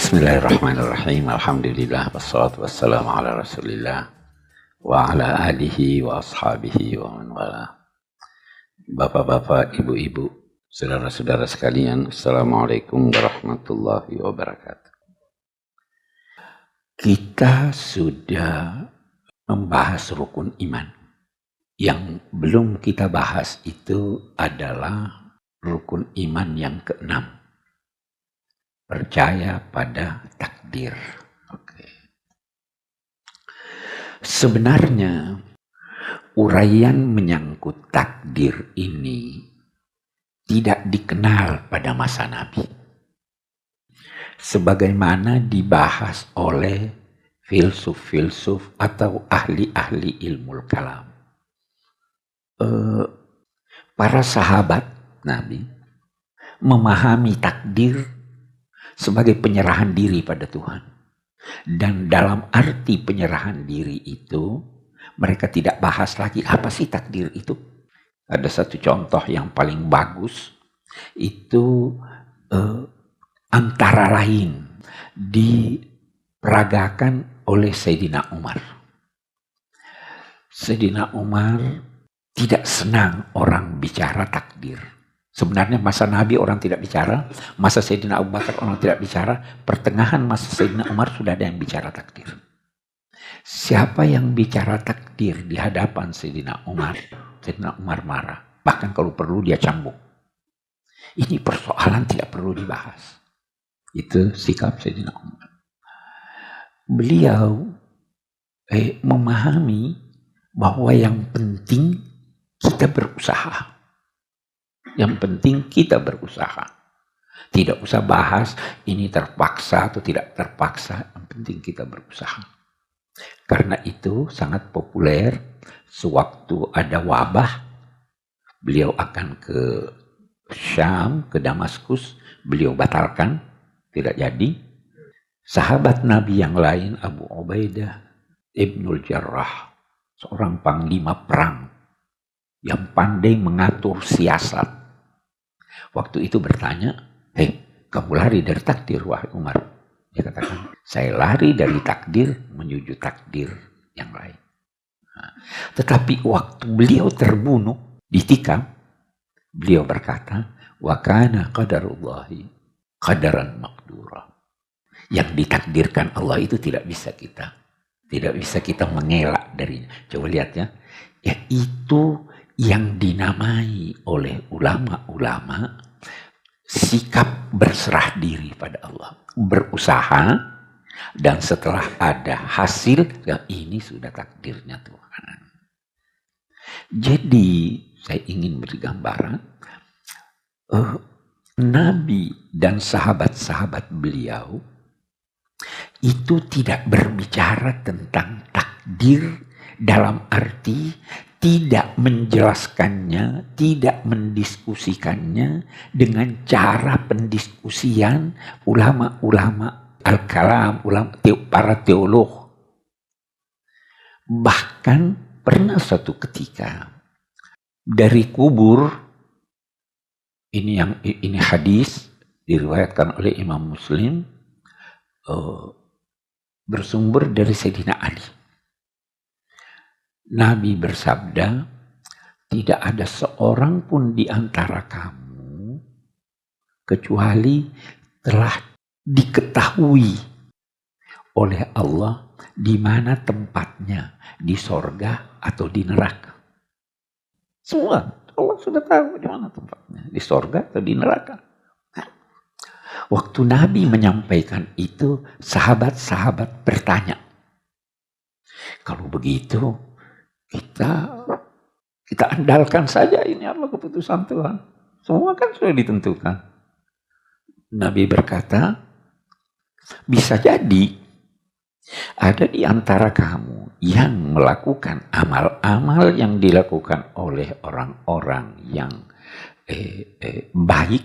Bismillahirrahmanirrahim. Alhamdulillah wassalatu wassalamu ala Rasulillah wa ala alihi wa ashabihi wa man wala. Bapak-bapak, ibu-ibu, saudara-saudara sekalian, Assalamualaikum warahmatullahi wabarakatuh. Kita sudah membahas rukun iman. Yang belum kita bahas itu adalah rukun iman yang keenam. Percaya pada takdir. Oke. Sebenarnya uraian menyangkut takdir ini tidak dikenal pada masa Nabi. Sebagaimana dibahas oleh filsuf-filsuf atau ahli-ahli ilmu kalam. Para sahabat Nabi memahami takdir sebagai penyerahan diri pada Tuhan. Dan dalam arti penyerahan diri itu, mereka tidak bahas lagi apa sih takdir itu. Ada satu contoh yang paling bagus, itu antara lain diperagakan oleh Sayyidina Umar. Sayyidina Umar tidak senang orang bicara takdir. Sebenarnya masa Nabi orang tidak bicara, masa Sayyidina Abu Bakar orang tidak bicara, pertengahan masa Sayyidina Umar sudah ada yang bicara takdir. Siapa yang bicara takdir di hadapan Sayyidina Umar? Sayyidina Umar marah, bahkan kalau perlu dia cambuk. Ini persoalan tidak perlu dibahas. Itu sikap Sayyidina Umar. Beliau memahami bahwa yang penting kita berusaha. Yang penting kita berusaha. Tidak usah bahas ini terpaksa atau tidak terpaksa. Yang penting kita berusaha. Karena itu sangat populer. Sewaktu ada wabah, beliau akan ke Syam, ke Damaskus. Beliau batalkan. Tidak jadi. Sahabat Nabi yang lain, Abu Ubaidah Ibnul Jarrah, seorang panglima perang yang pandai mengatur siasat. Waktu itu bertanya, kamu lari dari takdir, wahai Umar. Dia katakan, saya lari dari takdir menuju takdir yang lain. Nah, tetapi waktu beliau terbunuh, ditikam, beliau berkata, wa kana qadarullahi qadaran maqdura. Yang ditakdirkan Allah itu tidak bisa kita mengelak darinya. Coba lihat ya, itu yang dinamai oleh ulama-ulama sikap berserah diri pada Allah. Berusaha, dan setelah ada hasil, ya ini sudah takdirnya Tuhan. Jadi, saya ingin beri gambaran, Nabi dan sahabat-sahabat beliau itu tidak berbicara tentang takdir dalam arti tidak menjelaskannya, tidak mendiskusikannya dengan cara pendiskusian ulama-ulama al-kalam, para teolog. Bahkan pernah suatu ketika dari kubur, ini hadis diriwayatkan oleh Imam Muslim, bersumber dari Sayyidina Ali. Nabi bersabda, tidak ada seorang pun di antara kamu kecuali telah diketahui oleh Allah di mana tempatnya, di sorga atau di neraka. Semua Allah sudah tahu di mana tempatnya, di sorga atau di neraka. Nah, waktu Nabi menyampaikan itu, sahabat-sahabat bertanya, kalau begitu kita andalkan saja ini apa keputusan Tuhan. Semua kan sudah ditentukan. Nabi berkata, bisa jadi ada di antara kamu yang melakukan amal-amal yang dilakukan oleh orang-orang yang baik,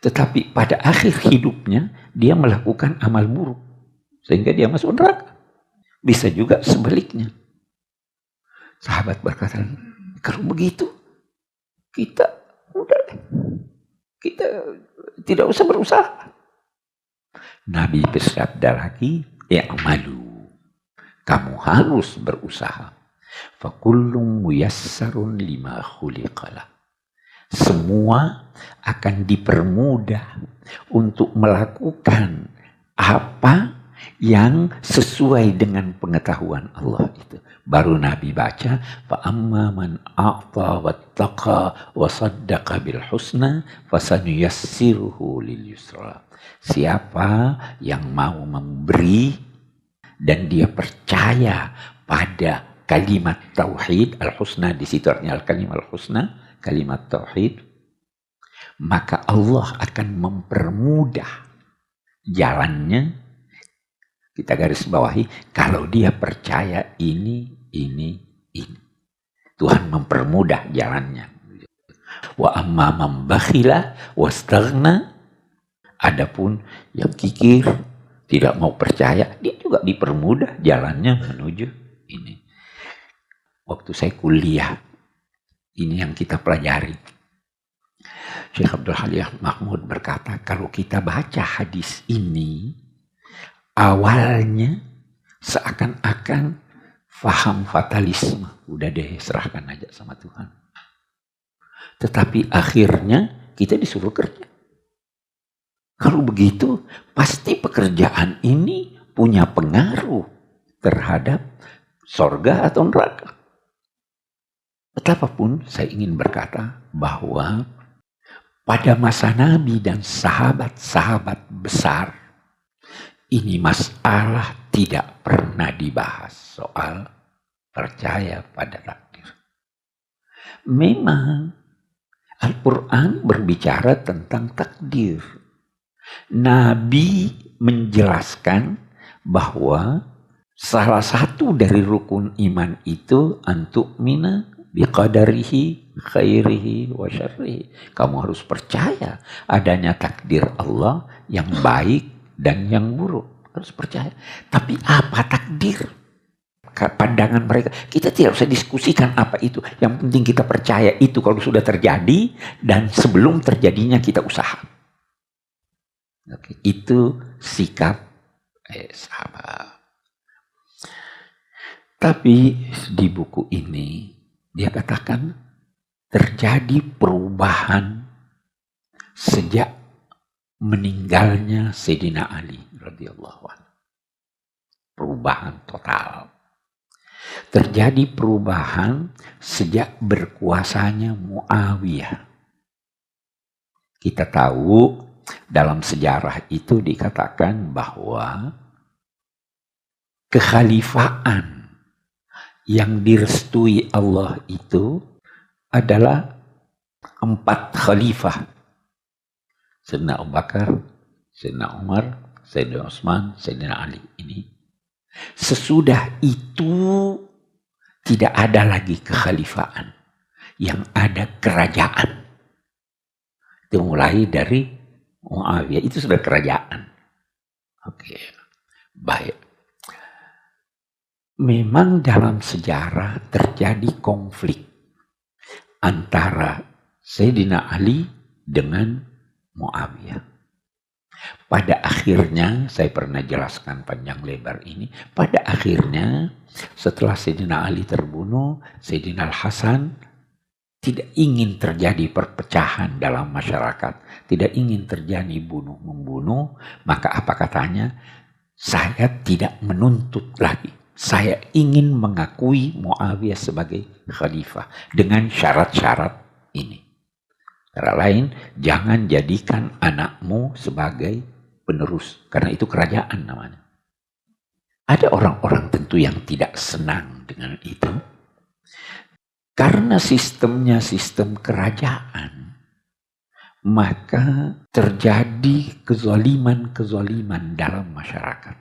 tetapi pada akhir hidupnya dia melakukan amal buruk sehingga dia masuk neraka. Bisa juga sebaliknya. Sahabat berkata, kalau begitu kita tidak usah berusaha. Nabi bersabda lagi, i'malu, kamu harus berusaha. Fakullum muyassarun lima khuliqalah. Semua akan dipermudah untuk melakukan apa yang sesuai dengan pengetahuan Allah itu. Baru Nabi baca, fa amma man a'ta wattaqa wa saddaqa bil husna fasanuyassiruhu lil yusra. Siapa yang mau memberi dan dia percaya pada kalimat tauhid al-husna, di situ artinya al-kalimat al-husna, kalimat tauhid, maka Allah akan mempermudah jalannya. Kita garis bawahi, kalau dia percaya ini. Tuhan mempermudah jalannya. Wa amma man bakhila wastaghna, adapun yang kikir, tidak mau percaya, dia juga dipermudah jalannya menuju ini. Waktu saya kuliah, ini yang kita pelajari. Syekh Abdul Halim Mahmud berkata, kalau kita baca hadis ini, awalnya seakan-akan faham fatalisme. Udah deh, serahkan aja sama Tuhan. Tetapi akhirnya kita disuruh kerja. Kalau begitu, pasti pekerjaan ini punya pengaruh terhadap sorga atau neraka. Betapapun saya ingin berkata bahwa pada masa Nabi dan sahabat-sahabat besar, ini masalah tidak pernah dibahas soal percaya pada takdir. Memang Al-Quran berbicara tentang takdir. Nabi menjelaskan bahwa salah satu dari rukun iman itu antu'mina biqadarihi khairihi wa syarrihi. Kamu harus percaya adanya takdir Allah yang baik dan yang buruk, harus percaya. Tapi apa takdir? Pandangan mereka, kita tidak usah diskusikan apa itu. Yang penting kita percaya itu kalau sudah terjadi, dan sebelum terjadinya kita usaha. Oke, itu sikap sahabat. Tapi di buku ini dia katakan terjadi perubahan sejak meninggalnya Sayyidina Ali radhiyallahu anhu. Perubahan total. Terjadi perubahan sejak berkuasanya Muawiyah. Kita tahu dalam sejarah itu dikatakan bahwa kekhalifaan yang direstui Allah itu adalah 4 khalifah. Sayyidina Abu Bakar, Sayyidina Umar, Sayyidina Utsman, Sayyidina Ali. Ini sesudah itu tidak ada lagi kekhalifaan, yang ada kerajaan. Itu mulai dari Muawiyah, itu sudah kerajaan. Oke, baik. Memang dalam sejarah terjadi konflik antara Sayyidina Ali dengan Muawiyah. Pada akhirnya, saya pernah jelaskan panjang lebar ini, pada akhirnya setelah Sayyidina Ali terbunuh, Sayyidina Al-Hasan tidak ingin terjadi perpecahan dalam masyarakat, tidak ingin terjadi bunuh-membunuh, maka apa katanya? Saya tidak menuntut lagi. Saya ingin mengakui Muawiyah sebagai khalifah dengan syarat-syarat ini. Antara lain, jangan jadikan anakmu sebagai penerus, karena itu kerajaan namanya. Ada orang-orang tentu yang tidak senang dengan itu, karena sistemnya sistem kerajaan, maka terjadi kezaliman-kezaliman dalam masyarakat.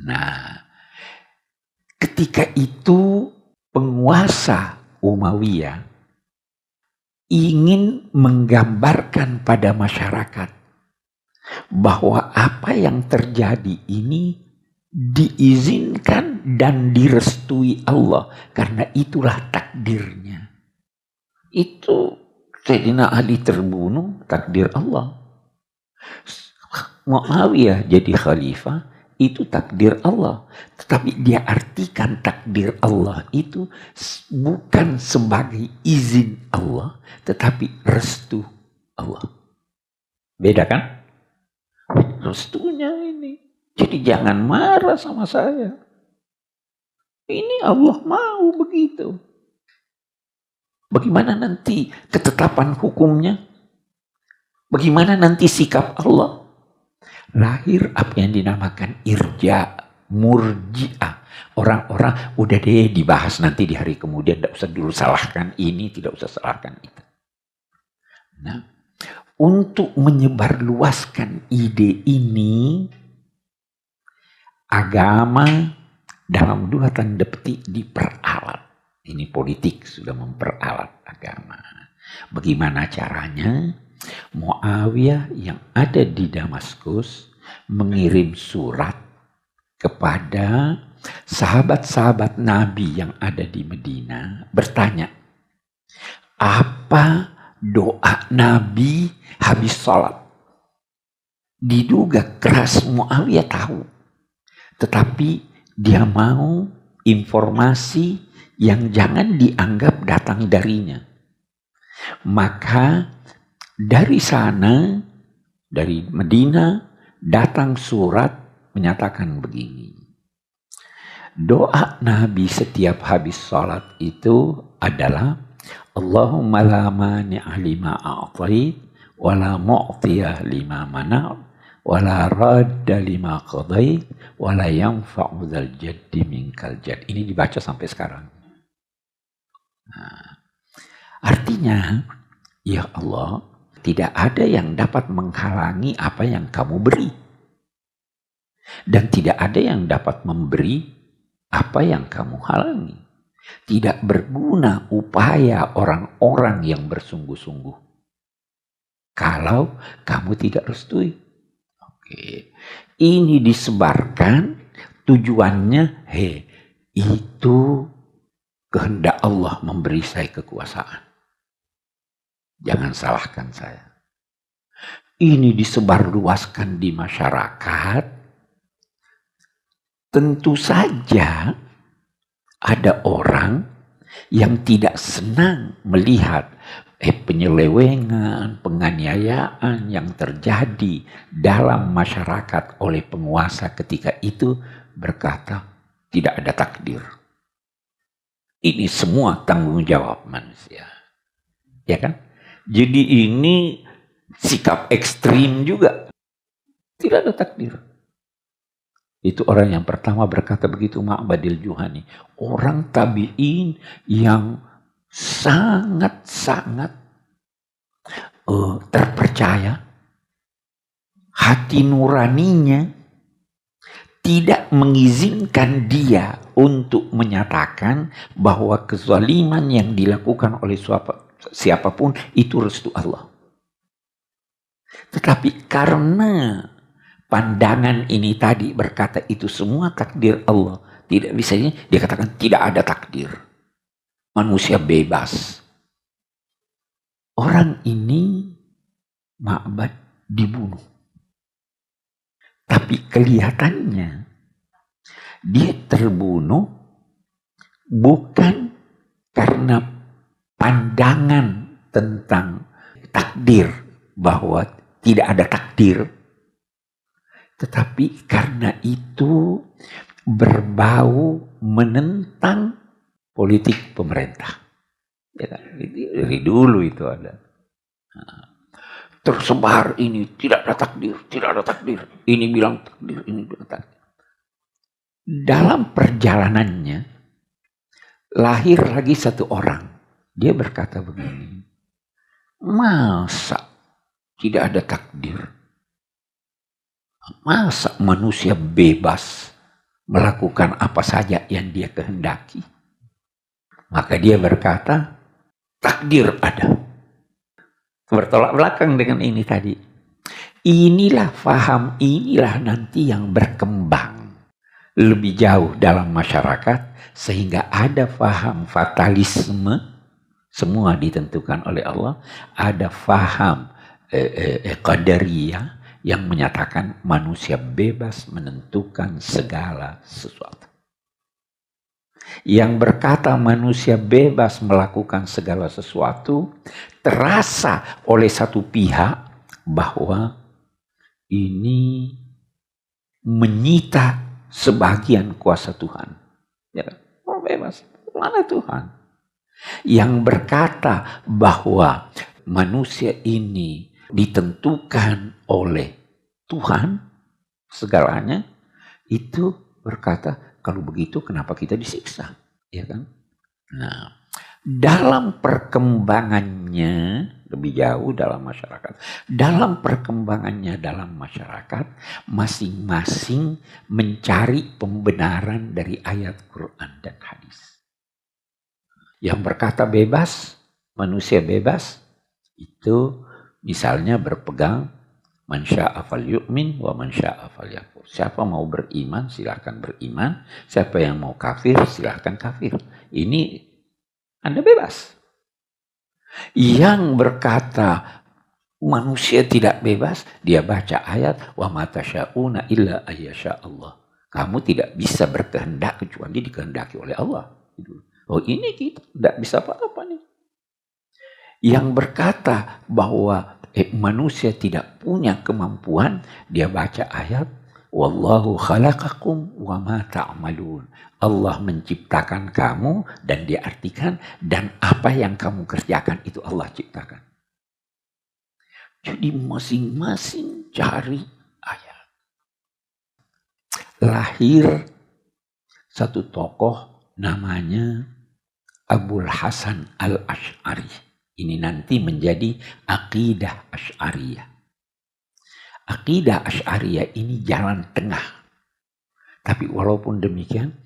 Nah, ketika itu penguasa Umayyah ingin menggambarkan pada masyarakat bahwa apa yang terjadi ini diizinkan dan direstui Allah, karena itulah takdirnya. Itu Sayyidina Ali terbunuh, takdir Allah. Muawiyah jadi khalifah itu takdir Allah. Tetapi dia artikan takdir Allah itu bukan sebagai izin Allah, tetapi restu Allah. Beda kan? Restunya ini. Jadi jangan marah sama saya. Ini Allah mau begitu. Bagaimana nanti ketetapan hukumnya? Bagaimana nanti sikap Allah? Lahir apa yang dinamakan irja, murji'ah. Orang-orang udah deh dibahas nanti di hari kemudian, tidak usah dulu salahkan ini, tidak usah salahkan itu. Nah, untuk menyebarluaskan ide ini, agama dalam 2 tanda petik diperalat. Ini politik sudah memperalat agama. Bagaimana caranya? Muawiyah yang ada di Damaskus mengirim surat kepada sahabat-sahabat Nabi yang ada di Medina bertanya, apa doa Nabi habis sholat? Diduga keras Muawiyah tahu, tetapi dia mau informasi yang jangan dianggap datang darinya. Maka dari sana, dari Medina, datang surat menyatakan begini. Doa Nabi setiap habis sholat itu adalah Allahumma la mani'a lima a'tait, wa la mu'tiyah lima mana', wa la radda lima qadait, wa la yanfa'u dzal jaddi minkal jadd. Ini dibaca sampai sekarang. Nah, artinya, ya Allah, tidak ada yang dapat menghalangi apa yang kamu beri. Dan tidak ada yang dapat memberi apa yang kamu halangi. Tidak berguna upaya orang-orang yang bersungguh-sungguh kalau kamu tidak restui. Oke. Ini disebarkan tujuannya, itu kehendak Allah memberi saya kekuasaan. Jangan salahkan saya. Ini disebarluaskan di masyarakat. Tentu saja ada orang yang tidak senang melihat penyelewengan, penganiayaan yang terjadi dalam masyarakat oleh penguasa ketika itu, berkata tidak ada takdir. Ini semua tanggung jawab manusia. Ya kan? Jadi ini sikap ekstrim juga. Tidak ada takdir. Itu orang yang pertama berkata begitu, Ma'badil Juhani. Orang tabi'in yang sangat-sangat terpercaya. Hati nuraninya tidak mengizinkan dia untuk menyatakan bahwa kezaliman yang dilakukan oleh siapapun itu restu Allah. Tetapi karena pandangan ini tadi berkata itu semua takdir Allah, tidak bisanya dia katakan tidak ada takdir. Manusia bebas. Orang ini Ma'bad dibunuh. Tapi kelihatannya dia terbunuh bukan karena pandangan tentang takdir, bahwa tidak ada takdir, tetapi karena itu berbau menentang politik pemerintah. Ya kan? Dari dulu itu ada. Tersebar ini tidak ada takdir, tidak ada takdir. Ini bilang takdir, ini bilang takdir. Dalam perjalanannya lahir lagi satu orang. Dia berkata begini, masa tidak ada takdir? Masa manusia bebas melakukan apa saja yang dia kehendaki? Maka dia berkata, takdir ada. Bertolak belakang dengan ini tadi. Inilah faham, inilah nanti yang berkembang lebih jauh dalam masyarakat, sehingga ada faham fatalisme, semua ditentukan oleh Allah. Ada faham qadariyah, yang menyatakan manusia bebas menentukan segala sesuatu. Yang berkata manusia bebas melakukan segala sesuatu terasa oleh satu pihak bahwa ini menyita sebagian kuasa Tuhan. Ya, bebas, mana Tuhan? Yang berkata bahwa manusia ini ditentukan oleh Tuhan segalanya, itu berkata, kalau begitu kenapa kita disiksa? Ya kan? Nah, dalam perkembangannya lebih jauh dalam masyarakat, dalam perkembangannya dalam masyarakat, masing-masing mencari pembenaran dari ayat Quran dan hadis. Yang berkata bebas, manusia bebas, itu misalnya berpegang man syaa falyu'min wa man syaa falyakfur. Siapa mau beriman silahkan beriman, siapa yang mau kafir silahkan kafir. Ini Anda bebas. Yang berkata manusia tidak bebas, dia baca ayat wa ma tasyauna illa ayyasha Allah. Kamu tidak bisa berkehendak kecuali dikehendaki oleh Allah. Oh, ini kita tidak bisa apa-apa nih. Yang berkata bahwa manusia tidak punya kemampuan, dia baca ayat wallahu khalaqakum wa ma ta'malun. Allah menciptakan kamu, dan dia artikan dan apa yang kamu kerjakan itu Allah ciptakan. Jadi masing-masing cari ayat. Lahir satu tokoh namanya Abul Hasan Al-Asy'ari. Ini nanti menjadi akidah Asy'ariyah. Akidah Asy'ariyah ini jalan tengah. Tapi walaupun demikian,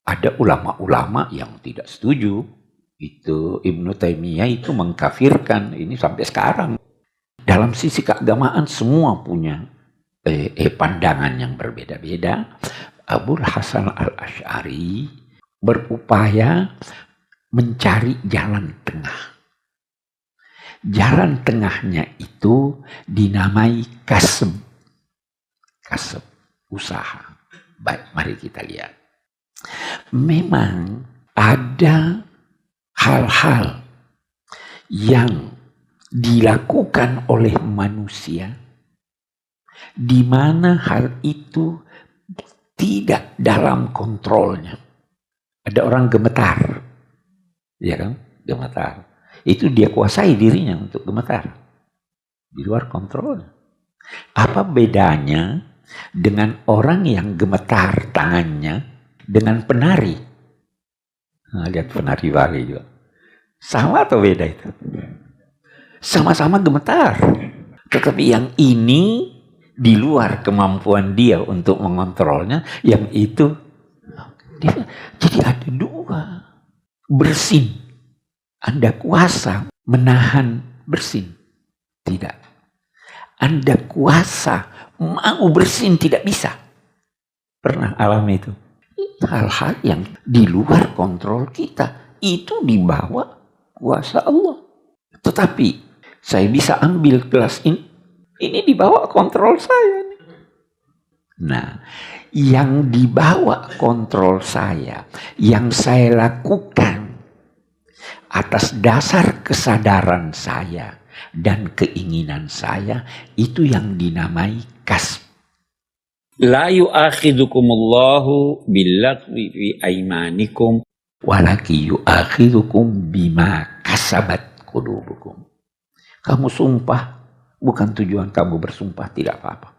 ada ulama-ulama yang tidak setuju. Itu Ibnu Taimiyah itu mengkafirkan, ini sampai sekarang. Dalam sisi keagamaan semua punya pandangan yang berbeda-beda. Abul Hasan Al-Asy'ari berupaya mencari jalan tengah. Jalan tengahnya itu dinamai kasb. Kasb, usaha. Baik, mari kita lihat. Memang ada hal-hal yang dilakukan oleh manusia di mana hal itu tidak dalam kontrolnya. Ada orang gemetar, ya kan? Gemetar. Itu dia kuasai dirinya untuk gemetar. Di luar kontrolnya. Apa bedanya dengan orang yang gemetar tangannya dengan penari? Nah, lihat penari Bali juga. Sama atau beda itu? Sama-sama gemetar. Tetapi yang ini di luar kemampuan dia untuk mengontrolnya, yang itu jadi ada dua. Bersin. Anda kuasa menahan bersin? Tidak. Anda kuasa mau bersin? Tidak bisa. Pernah alami itu? Hal-hal yang di luar kontrol kita. Itu dibawa kuasa Allah. Tetapi saya bisa ambil gelas ini. Ini dibawa kontrol saya. Nah, yang dibawa kontrol saya, yang saya lakukan atas dasar kesadaran saya dan keinginan saya, itu yang dinamai kasb. La yu'akhidukumullahu billagwi fi aimanikum walaki yu'akhidukum bima kasabat qulubukum. Kamu sumpah, bukan tujuan kamu bersumpah, tidak apa-apa.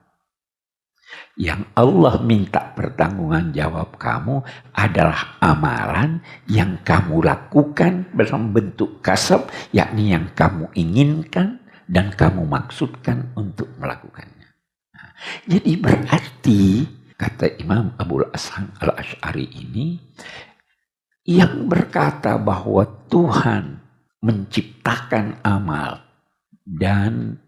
Yang Allah minta pertanggungan jawab kamu adalah amalan yang kamu lakukan dalam bentuk kasab, yakni yang kamu inginkan dan kamu maksudkan untuk melakukannya. Nah, jadi berarti kata Imam Abul Hasan Al-Asy'ari ini, yang berkata bahwa Tuhan menciptakan amal dan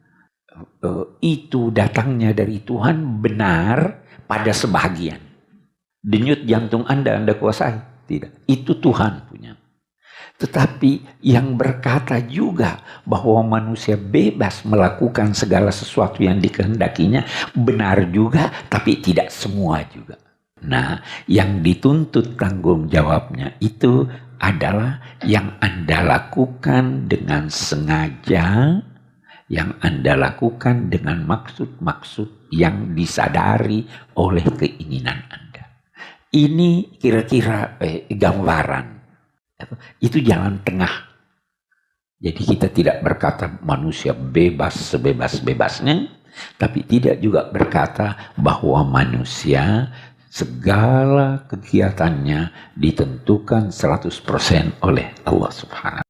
itu datangnya dari Tuhan benar pada sebagian. Denyut jantung Anda kuasai? Tidak. Itu Tuhan punya. Tetapi yang berkata juga bahwa manusia bebas melakukan segala sesuatu yang dikehendakinya, benar juga, tapi tidak semua juga. Nah, yang dituntut tanggung jawabnya itu adalah yang Anda lakukan dengan sengaja, yang Anda lakukan dengan maksud-maksud yang disadari oleh keinginan Anda. Ini kira-kira gambaran. Itu jalan tengah. Jadi kita tidak berkata manusia bebas sebebas-bebasnya, tapi tidak juga berkata bahwa manusia segala kegiatannya ditentukan 100% oleh Allah Subhanahu.